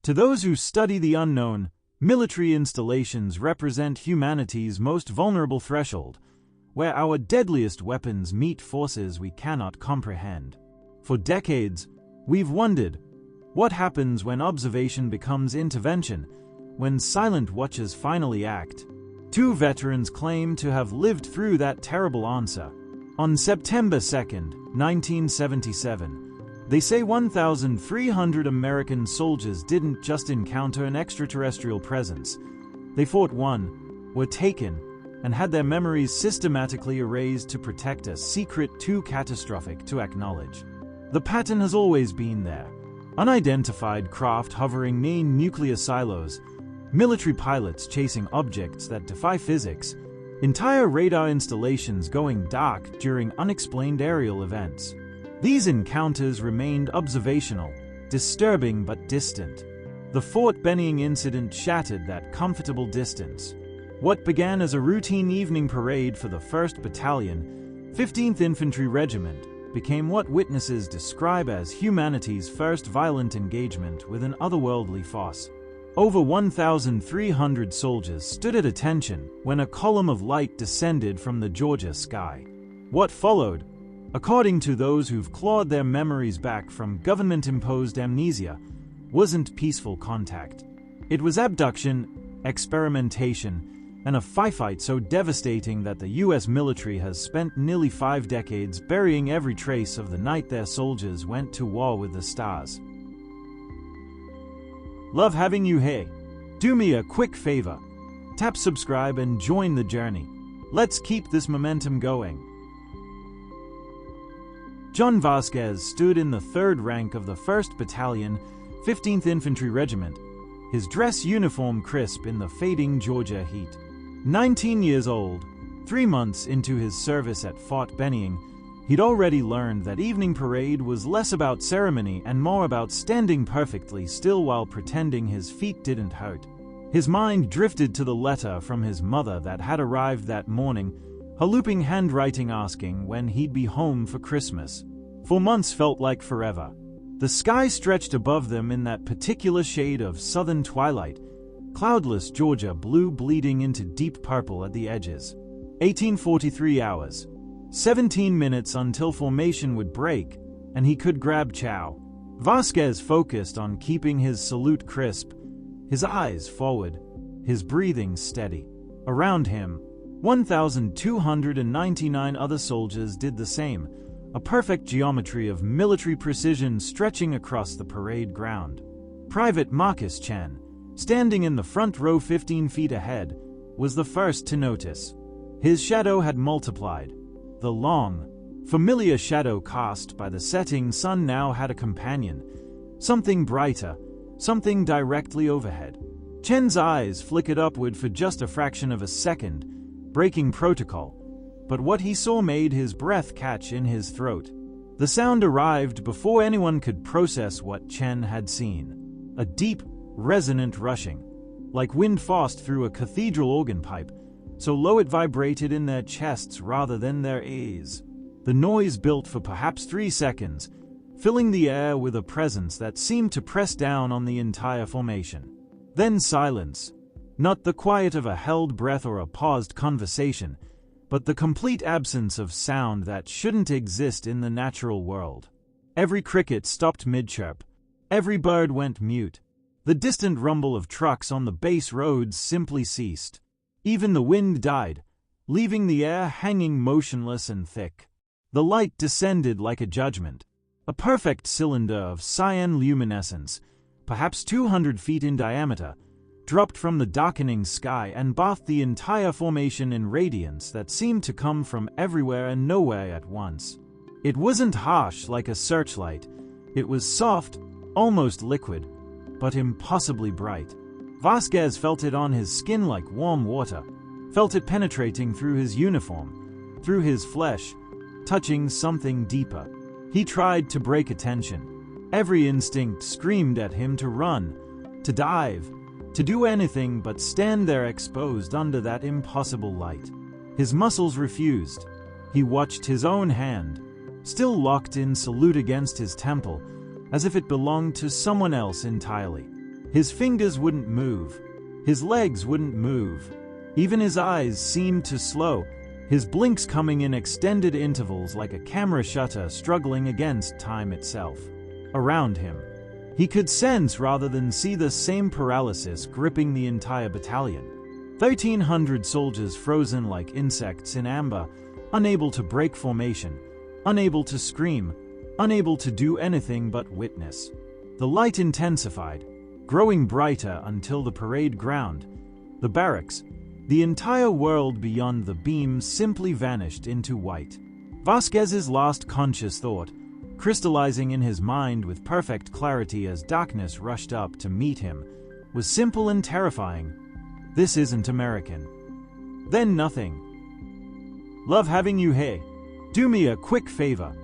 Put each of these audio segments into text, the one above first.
To those who study the unknown, military installations represent humanity's most vulnerable threshold, where our deadliest weapons meet forces we cannot comprehend. For decades, we've wondered, what happens when observation becomes intervention, when silent watchers finally act? Two veterans claim to have lived through that terrible answer. On September 2, 1977, they say 1,300 American soldiers didn't just encounter an extraterrestrial presence. They fought one, were taken, and had their memories systematically erased to protect a secret too catastrophic to acknowledge. The pattern has always been there. Unidentified craft hovering near nuclear silos, military pilots chasing objects that defy physics, entire radar installations going dark during unexplained aerial events. These encounters remained observational, disturbing but distant. The Fort Benning incident shattered that comfortable distance. What began as a routine evening parade for the 1st Battalion, 15th Infantry Regiment, became what witnesses describe as humanity's first violent engagement with an otherworldly force. Over 1,300 soldiers stood at attention when a column of light descended from the Georgia sky. What followed, according to those who've clawed their memories back from government-imposed amnesia, wasn't peaceful contact. It was abduction, experimentation, and a firefight so devastating that the U.S. military has spent nearly 5 decades burying every trace of the night their soldiers went to war with the stars. Love having you here. Do me a quick favor. Tap subscribe and join the journey. Let's keep this momentum going. John Vasquez stood in the 3rd rank of the 1st Battalion, 15th Infantry Regiment, his dress uniform crisp in the fading Georgia heat. 19 years old, 3 months into his service at Fort Benning, he'd already learned that evening parade was less about ceremony and more about standing perfectly still while pretending his feet didn't hurt. His mind drifted to the letter from his mother that had arrived that morning, her looping handwriting asking when he'd be home for Christmas. 4 months felt like forever. The sky stretched above them in that particular shade of southern twilight, cloudless Georgia blue bleeding into deep purple at the edges. 1843 hours. 17 minutes until formation would break, and he could grab chow. Vasquez focused on keeping his salute crisp, his eyes forward, his breathing steady. Around him, 1,299 other soldiers did the same, a perfect geometry of military precision stretching across the parade ground. Private Marcus Chen, standing in the front row 15 feet ahead, was the first to notice. His shadow had multiplied. The long, familiar shadow cast by the setting sun now had a companion, something brighter, something directly overhead. Chen's eyes flickered upward for just a fraction of a second, breaking protocol, but what he saw made his breath catch in his throat. The sound arrived before anyone could process what Chen had seen. A deep, resonant rushing, like wind forced through a cathedral organ pipe, so low it vibrated in their chests rather than their ears. The noise built for perhaps 3 seconds, filling the air with a presence that seemed to press down on the entire formation. Then silence. Not the quiet of a held breath or a paused conversation, but the complete absence of sound that shouldn't exist in the natural world. Every cricket stopped mid-chirp. Every bird went mute. The distant rumble of trucks on the base roads simply ceased. Even the wind died, leaving the air hanging motionless and thick. The light descended like a judgment, a perfect cylinder of cyan luminescence, perhaps 200 feet in diameter, dropped from the darkening sky and bathed the entire formation in radiance that seemed to come from everywhere and nowhere at once. It wasn't harsh like a searchlight. It was soft, almost liquid, but impossibly bright. Vasquez felt it on his skin like warm water, felt it penetrating through his uniform, through his flesh, touching something deeper. He tried to break attention. Every instinct screamed at him to run, to dive, to do anything but stand there exposed under that impossible light. His muscles refused. He watched his own hand, still locked in salute against his temple, as if it belonged to someone else entirely. His fingers wouldn't move. His legs wouldn't move. Even his eyes seemed to slow, his blinks coming in extended intervals like a camera shutter struggling against time itself. Around him, he could sense rather than see the same paralysis gripping the entire battalion. 1,300 soldiers frozen like insects in amber, unable to break formation, unable to scream, unable to do anything but witness. The light intensified, growing brighter until the parade ground, the barracks, the entire world beyond the beams simply vanished into white. Vasquez's last conscious thought, crystallizing in his mind with perfect clarity as darkness rushed up to meet him, was simple and terrifying. This isn't American. Then nothing. Love having you here. Do me a quick favor.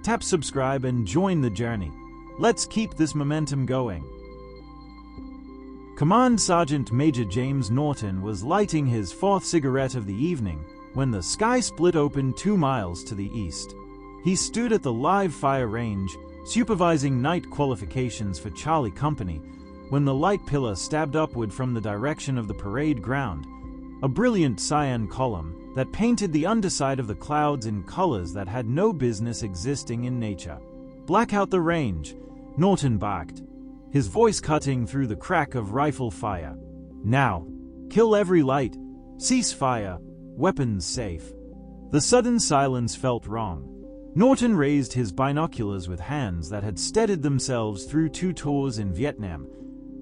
Tap subscribe and join the journey. Let's keep this momentum going. Command Sergeant Major James Norton was lighting his fourth cigarette of the evening when the sky split open 2 miles to the east. He stood at the live fire range, supervising night qualifications for Charlie Company, when the light pillar stabbed upward from the direction of the parade ground, a brilliant cyan column that painted the underside of the clouds in colors that had no business existing in nature. "Black out the range," Norton barked, his voice cutting through the crack of rifle fire. "Now! Kill every light! Cease fire! Weapons safe!" The sudden silence felt wrong. Norton raised his binoculars with hands that had steadied themselves through 2 tours in Vietnam,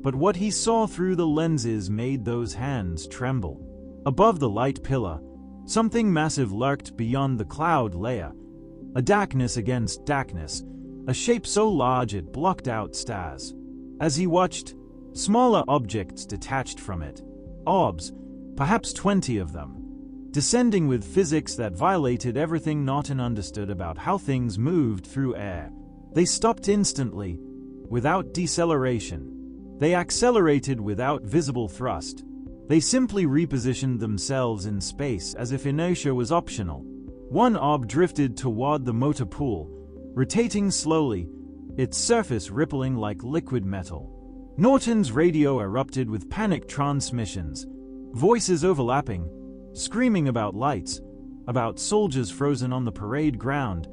but what he saw through the lenses made those hands tremble. Above the light pillar, something massive lurked beyond the cloud layer, a darkness against darkness, a shape so large it blocked out stars. As he watched, smaller objects detached from it, orbs, perhaps 20 of them, descending with physics that violated everything Norton understood about how things moved through air. They stopped instantly, without deceleration. They accelerated without visible thrust. They simply repositioned themselves in space as if inertia was optional. One orb drifted toward the motor pool, rotating slowly, its surface rippling like liquid metal. Norton's radio erupted with panic transmissions, voices overlapping, screaming about lights, about soldiers frozen on the parade ground,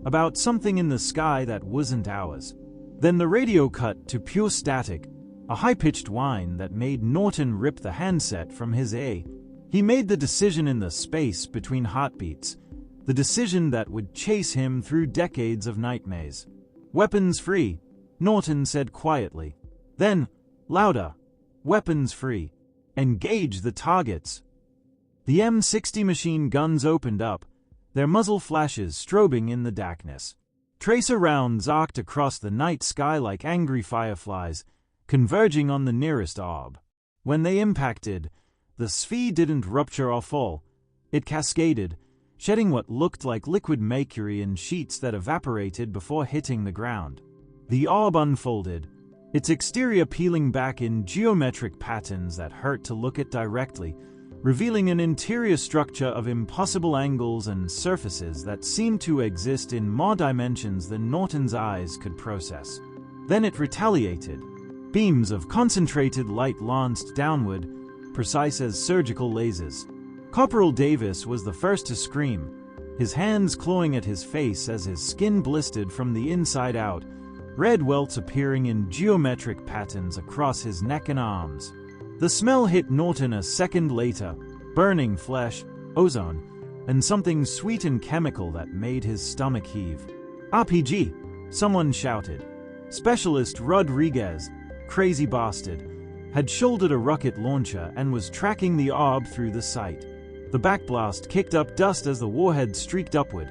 about something in the sky that wasn't ours. Then the radio cut to pure static, a high-pitched whine that made Norton rip the handset from his ear. He made the decision in the space between heartbeats, the decision that would chase him through decades of nightmares. "Weapons free," Norton said quietly. Then, louder, "Weapons free. Engage the targets." The M60 machine guns opened up, their muzzle flashes strobing in the darkness. Tracer rounds arced across the night sky like angry fireflies, converging on the nearest orb. When they impacted, the sphere didn't rupture or fall. It cascaded, shedding what looked like liquid mercury in sheets that evaporated before hitting the ground. The orb unfolded, its exterior peeling back in geometric patterns that hurt to look at directly, revealing an interior structure of impossible angles and surfaces that seemed to exist in more dimensions than Norton's eyes could process. Then it retaliated. Beams of concentrated light lanced downward, precise as surgical lasers. Corporal Davis was the first to scream, his hands clawing at his face as his skin blistered from the inside out, red welts appearing in geometric patterns across his neck and arms. The smell hit Norton a second later, burning flesh, ozone, and something sweet and chemical that made his stomach heave. "RPG!" someone shouted. Specialist Rodriguez, crazy bastard, had shouldered a rocket launcher and was tracking the orb through the site. The backblast kicked up dust as the warhead streaked upward,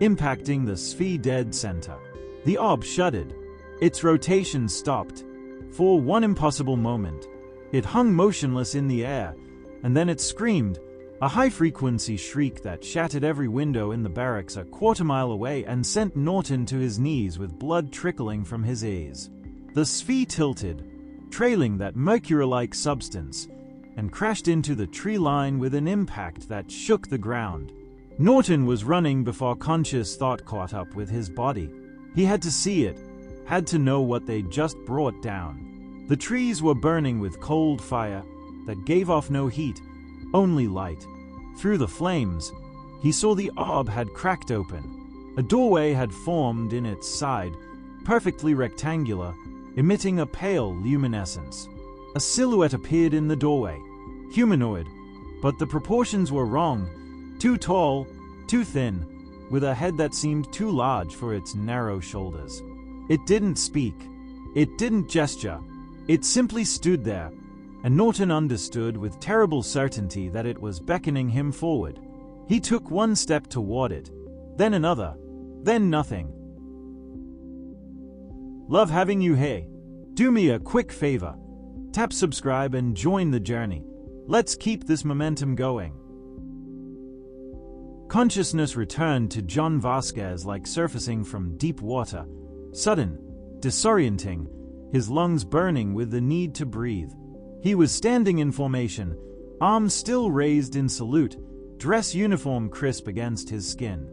impacting the sphere dead center. The orb shuddered. Its rotation stopped. For one impossible moment, it hung motionless in the air, and then it screamed, a high-frequency shriek that shattered every window in the barracks a quarter-mile away and sent Norton to his knees with blood trickling from his ears. The sphere tilted, trailing that mercury-like substance, and crashed into the tree line with an impact that shook the ground. Norton was running before conscious thought caught up with his body. He had to see it, had to know what they'd just brought down. The trees were burning with cold fire that gave off no heat, only light. Through the flames, he saw the orb had cracked open. A doorway had formed in its side, perfectly rectangular, emitting a pale luminescence. A silhouette appeared in the doorway, humanoid, but the proportions were wrong, too tall, too thin, with a head that seemed too large for its narrow shoulders. It didn't speak. It didn't gesture. It simply stood there, and Norton understood with terrible certainty that it was beckoning him forward. He took one step toward it, then another, then nothing. Love having you here. Do me a quick favor. Tap subscribe and join the journey. Let's keep this momentum going. Consciousness returned to John Vasquez like surfacing from deep water. Sudden, disorienting, his lungs burning with the need to breathe. He was standing in formation, arms still raised in salute, dress uniform crisp against his skin.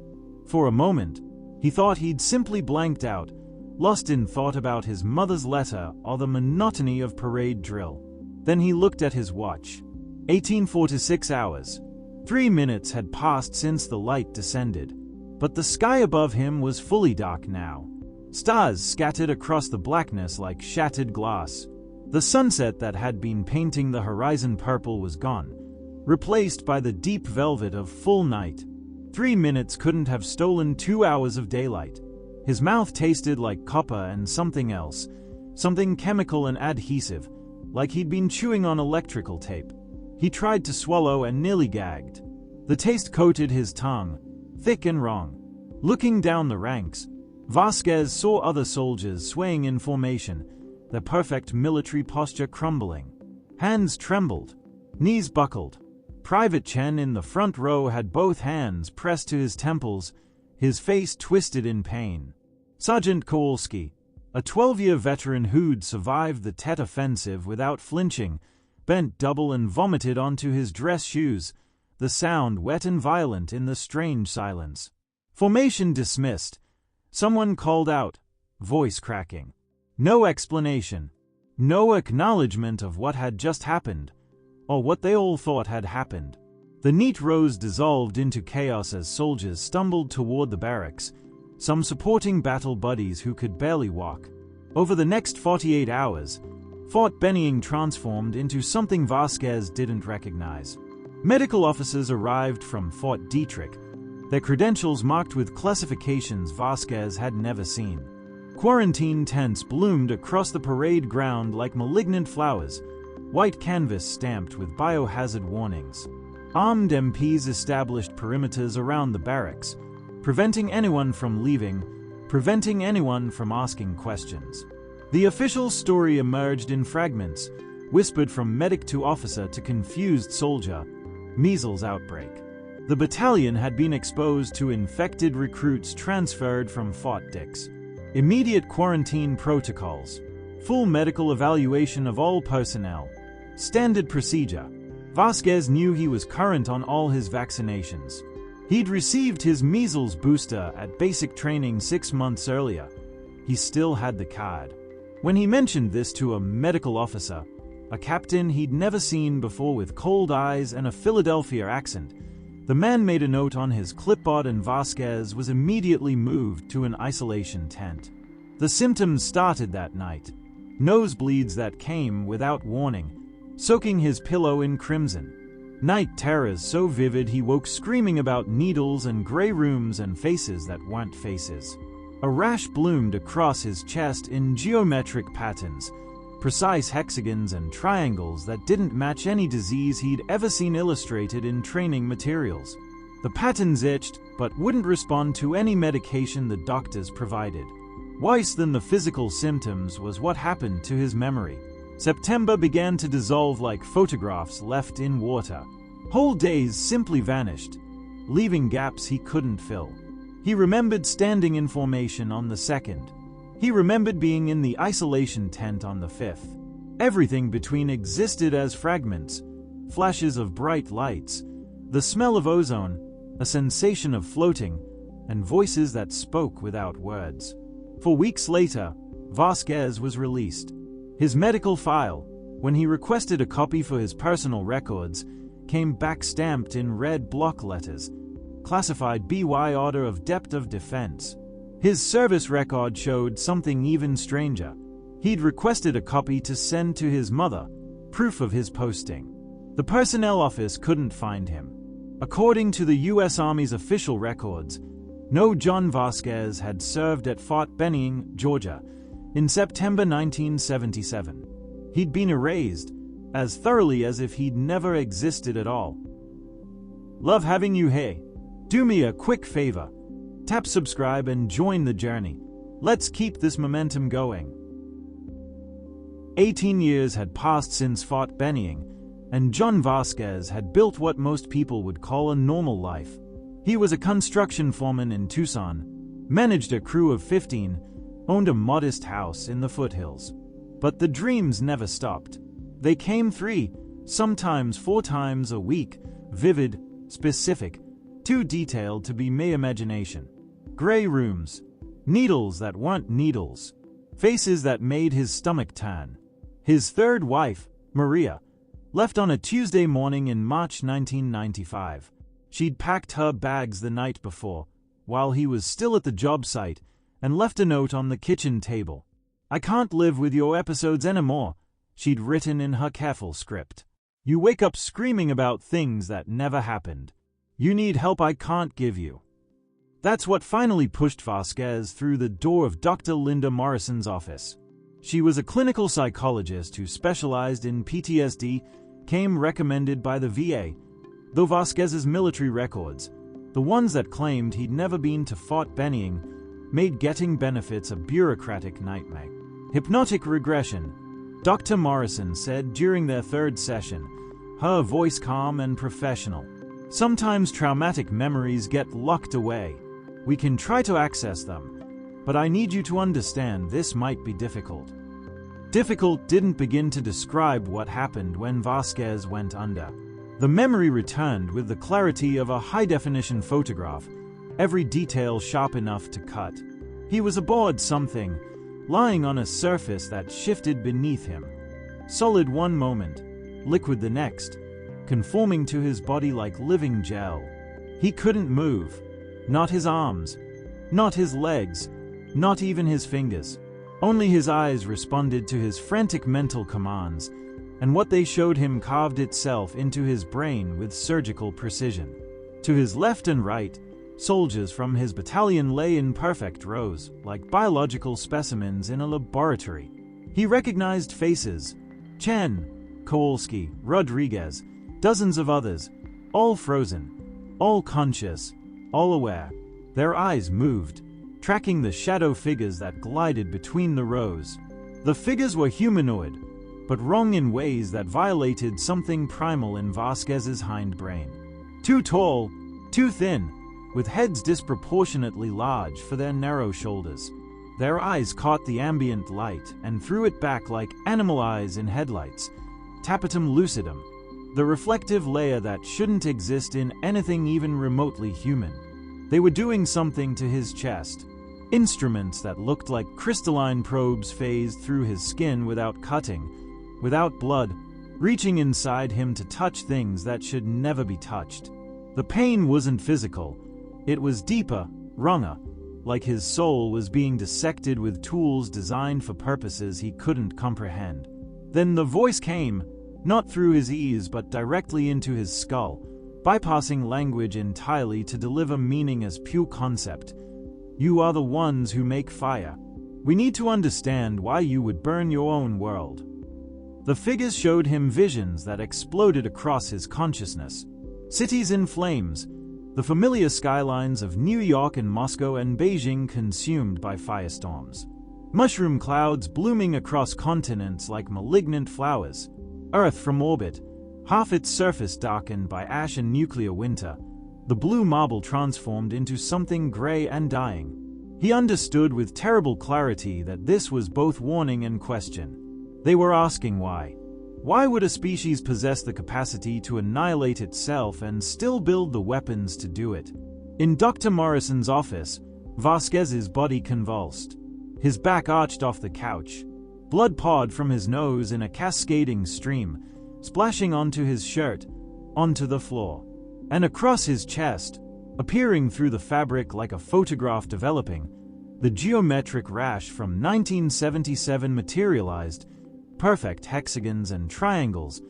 For a moment, he thought he'd simply blanked out, lost in thought about his mother's letter or the monotony of parade drill. Then he looked at his watch. 1846 hours. 3 minutes had passed since the light descended, but the sky above him was fully dark now. Stars scattered across the blackness like shattered glass. The sunset that had been painting the horizon purple was gone, replaced by the deep velvet of full night. 3 minutes couldn't have stolen 2 hours of daylight. His mouth tasted like copper and something else, something chemical and adhesive, like he'd been chewing on electrical tape. He tried to swallow and nearly gagged. The taste coated his tongue, thick and wrong. Looking down the ranks, Vasquez saw other soldiers swaying in formation, their perfect military posture crumbling. Hands trembled, knees buckled. Private Chen in the front row had both hands pressed to his temples, his face twisted in pain. Sergeant Kowalski, a 12-year veteran who'd survived the Tet offensive without flinching, bent double and vomited onto his dress shoes, the sound wet and violent in the strange silence. Formation dismissed. Someone called out, voice cracking. No explanation. No acknowledgement of what had just happened, or what they all thought had happened. The neat rows dissolved into chaos as soldiers stumbled toward the barracks, some supporting battle buddies who could barely walk. Over the next 48 hours, Fort Benning transformed into something Vasquez didn't recognize. Medical officers arrived from Fort Detrick, their credentials marked with classifications Vasquez had never seen. Quarantine tents bloomed across the parade ground like malignant flowers, white canvas stamped with biohazard warnings. Armed MPs established perimeters around the barracks, preventing anyone from leaving, preventing anyone from asking questions. The official story emerged in fragments, whispered from medic to officer to confused soldier. Measles outbreak. The battalion had been exposed to infected recruits transferred from Fort Dix. Immediate quarantine protocols. Full medical evaluation of all personnel. Standard procedure. Vasquez knew he was current on all his vaccinations. He'd received his measles booster at basic training 6 months earlier. He still had the card. When he mentioned this to a medical officer, a captain he'd never seen before with cold eyes and a Philadelphia accent, the man made a note on his clipboard and Vasquez was immediately moved to an isolation tent. The symptoms started that night. Nosebleeds that came without warning, soaking his pillow in crimson. Night terrors so vivid he woke screaming about needles and gray rooms and faces that weren't faces. A rash bloomed across his chest in geometric patterns, precise hexagons and triangles that didn't match any disease he'd ever seen illustrated in training materials. The patterns itched, but wouldn't respond to any medication the doctors provided. Worse than the physical symptoms was what happened to his memory. September began to dissolve like photographs left in water. Whole days simply vanished, leaving gaps he couldn't fill. He remembered standing in formation on the 2nd. He remembered being in the isolation tent on the 5th. Everything between existed as fragments, flashes of bright lights, the smell of ozone, a sensation of floating, and voices that spoke without words. For weeks later, Vasquez was released. His medical file, when he requested a copy for his personal records, came back stamped in red block letters, classified BY Order of Depth of Defense. His service record showed something even stranger. He'd requested a copy to send to his mother, proof of his posting. The personnel office couldn't find him. According to the U.S. Army's official records, no John Vasquez had served at Fort Benning, Georgia, in September 1977. He'd been erased, as thoroughly as if he'd never existed at all. Love having you. Hey, do me a quick favor. Tap subscribe and join the journey. Let's keep this momentum going. 18 years had passed since Fort Benning, and John Vasquez had built what most people would call a normal life. He was a construction foreman in Tucson, managed a crew of 15, owned a modest house in the foothills. But the dreams never stopped. They came 3, sometimes 4 times a week, vivid, specific, too detailed to be mere imagination. Gray rooms, needles that weren't needles, faces that made his stomach turn. His third wife, Maria, left on a Tuesday morning in March 1995. She'd packed her bags the night before, while he was still at the job site, and left a note on the kitchen table. "I can't live with your episodes anymore," she'd written in her careful script. "You wake up screaming about things that never happened. You need help I can't give you." That's what finally pushed Vasquez through the door of Dr. Linda Morrison's office. She was a clinical psychologist who specialized in PTSD, came recommended by the VA, though Vasquez's military records, the ones that claimed he'd never been to Fort Benning, made getting benefits a bureaucratic nightmare. Hypnotic regression, Dr. Morrison said during their third session, her voice calm and professional. "Sometimes traumatic memories get locked away. We can try to access them, but I need you to understand this might be difficult." Difficult didn't begin to describe what happened when Vasquez went under. The memory returned with the clarity of a high-definition photograph, every detail sharp enough to cut. He was aboard something, lying on a surface that shifted beneath him. Solid one moment, liquid the next, conforming to his body like living gel. He couldn't move. Not his arms, not his legs, not even his fingers. Only his eyes responded to his frantic mental commands, and what they showed him carved itself into his brain with surgical precision. To his left and right, soldiers from his battalion lay in perfect rows, like biological specimens in a laboratory. He recognized faces: Chen, Kowalski, Rodriguez, dozens of others, all frozen, all conscious, all aware. Their eyes moved, tracking the shadow figures that glided between the rows. The figures were humanoid, but wrong in ways that violated something primal in Vasquez's hindbrain. Too tall, too thin, with heads disproportionately large for their narrow shoulders. Their eyes caught the ambient light and threw it back like animal eyes in headlights, tapetum lucidum, the reflective layer that shouldn't exist in anything even remotely human. They were doing something to his chest. Instruments that looked like crystalline probes phased through his skin without cutting, without blood, reaching inside him to touch things that should never be touched. The pain wasn't physical. It was deeper, wronger, like his soul was being dissected with tools designed for purposes he couldn't comprehend. Then the voice came, not through his ears but directly into his skull, bypassing language entirely to deliver meaning as pure concept. "You are the ones who make fire. We need to understand why you would burn your own world." The figures showed him visions that exploded across his consciousness. Cities in flames, the familiar skylines of New York and Moscow and Beijing consumed by firestorms. Mushroom clouds blooming across continents like malignant flowers. Earth from orbit, half its surface darkened by ash and nuclear winter. The blue marble transformed into something gray and dying. He understood with terrible clarity that this was both warning and question. They were asking why. Why would a species possess the capacity to annihilate itself and still build the weapons to do it? In Dr. Morrison's office, Vasquez's body convulsed. His back arched off the couch. Blood poured from his nose in a cascading stream, splashing onto his shirt, onto the floor, and across his chest, appearing through the fabric like a photograph developing. The geometric rash from 1977 materialized, perfect hexagons and triangles,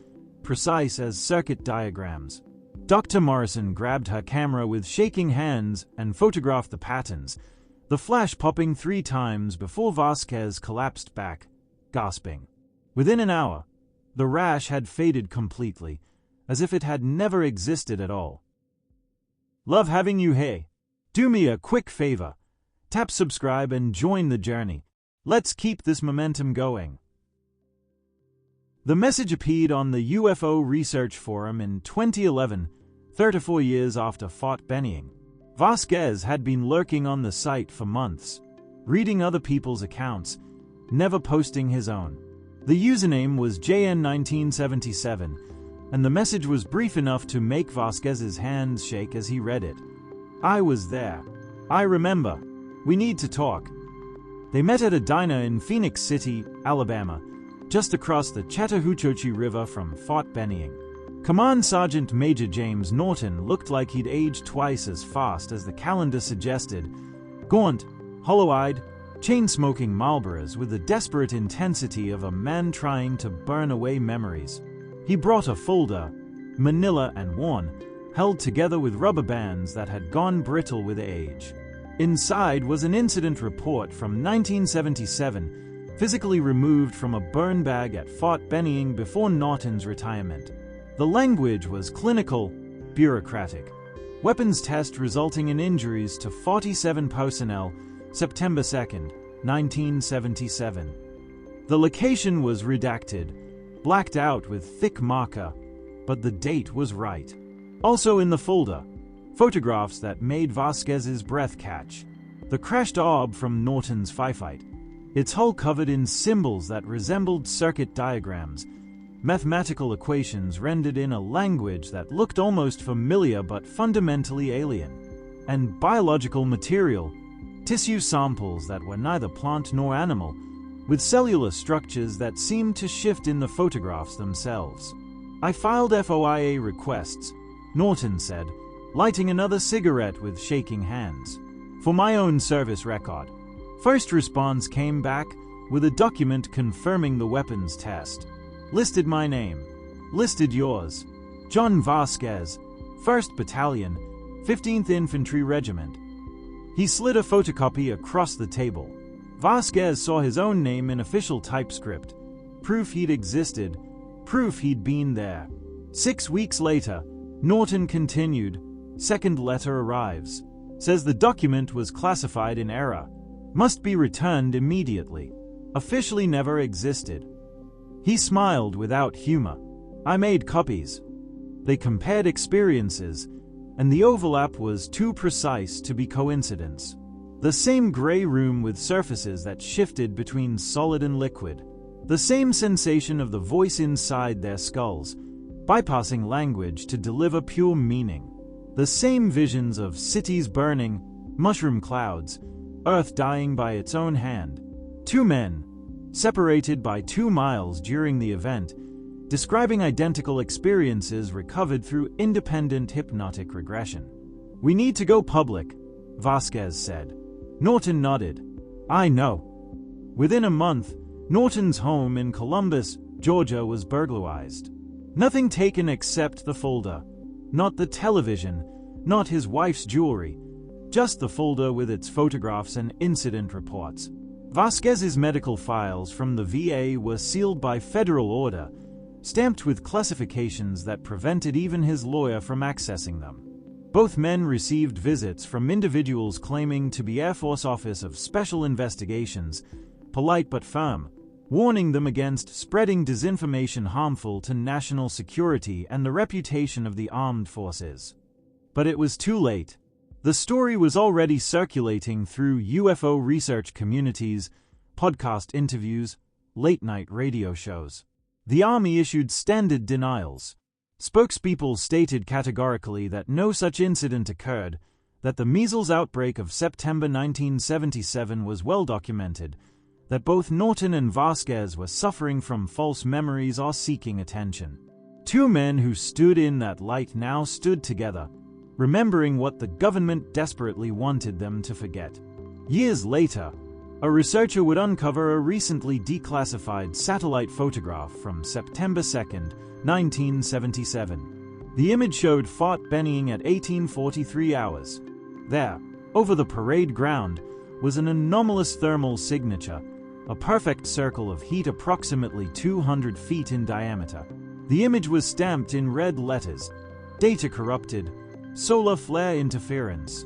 precise as circuit diagrams. Dr. Morrison grabbed her camera with shaking hands and photographed the patterns, the flash popping 3 times before Vasquez collapsed back, gasping. Within an hour, the rash had faded completely, as if it had never existed at all. Love having you here. Do me a quick favor. Tap subscribe and join the journey. Let's keep this momentum going. The message appeared on the UFO Research Forum in 2011, 34 years after Fort Benning. Vasquez had been lurking on the site for months, reading other people's accounts, never posting his own. The username was JN1977, and the message was brief enough to make Vasquez's hands shake as he read it. I was there. I remember. We need to talk. They met at a diner in Phoenix City, Alabama, just across the Chattahoochee River from Fort Benning. Command Sergeant Major James Norton looked like he'd aged twice as fast as the calendar suggested, gaunt, hollow-eyed, chain-smoking Marlboros with the desperate intensity of a man trying to burn away memories. He brought a folder, manila and worn, held together with rubber bands that had gone brittle with age. Inside was an incident report from 1977, physically removed from a burn bag at Fort Benning before Norton's retirement. The language was clinical, bureaucratic. Weapons test resulting in injuries to 47 personnel, September 2, 1977. The location was redacted, blacked out with thick marker, but the date was right. Also in the folder, photographs that made Vasquez's breath catch. The crashed orb from Norton's firefight, its hull covered in symbols that resembled circuit diagrams, mathematical equations rendered in a language that looked almost familiar but fundamentally alien, and biological material, tissue samples that were neither plant nor animal, with cellular structures that seemed to shift in the photographs themselves. I filed FOIA requests, Norton said, lighting another cigarette with shaking hands. For my own service record. First response came back with a document confirming the weapons test. Listed my name. Listed yours. John Vasquez, 1st Battalion, 15th Infantry Regiment. He slid a photocopy across the table. Vasquez saw his own name in official typescript. Proof he'd existed. Proof he'd been there. 6 weeks later, Norton continued. Second letter arrives. Says the document was classified in error. Must be returned immediately. Officially never existed. He smiled without humor. I made copies. They compared experiences, and the overlap was too precise to be coincidence. The same gray room with surfaces that shifted between solid and liquid. The same sensation of the voice inside their skulls, bypassing language to deliver pure meaning. The same visions of cities burning, mushroom clouds, Earth dying by its own hand. 2 men, separated by 2 miles during the event, describing identical experiences recovered through independent hypnotic regression. We need to go public, Vasquez said. Norton nodded. I know. Within a month, Norton's home in Columbus, Georgia was burglarized. Nothing taken except the folder. Not the television, not his wife's jewelry, just the folder with its photographs and incident reports. Vasquez's medical files from the VA were sealed by federal order, stamped with classifications that prevented even his lawyer from accessing them. Both men received visits from individuals claiming to be Air Force Office of Special Investigations, polite but firm, warning them against spreading disinformation harmful to national security and the reputation of the armed forces. But it was too late. The story was already circulating through UFO research communities, podcast interviews, late-night radio shows. The Army issued standard denials. Spokespeople stated categorically that no such incident occurred, that the measles outbreak of September 1977 was well documented, that both Norton and Vasquez were suffering from false memories or seeking attention. Two men who stood in that light now stood together, remembering what the government desperately wanted them to forget. Years later, a researcher would uncover a recently declassified satellite photograph from September 2, 1977. The image showed Fort Benning at 1843 hours. There, over the parade ground, was an anomalous thermal signature, a perfect circle of heat approximately 200 feet in diameter. The image was stamped in red letters, data corrupted, solar flare interference.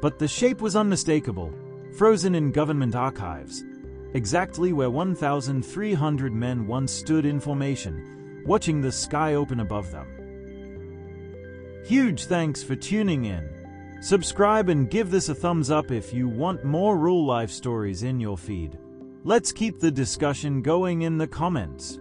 But the shape was unmistakable, frozen in government archives, exactly where 1,300 men once stood in formation, watching the sky open above them. Huge thanks for tuning in. Subscribe and give this a thumbs up if you want more real-life stories in your feed. Let's keep the discussion going in the comments.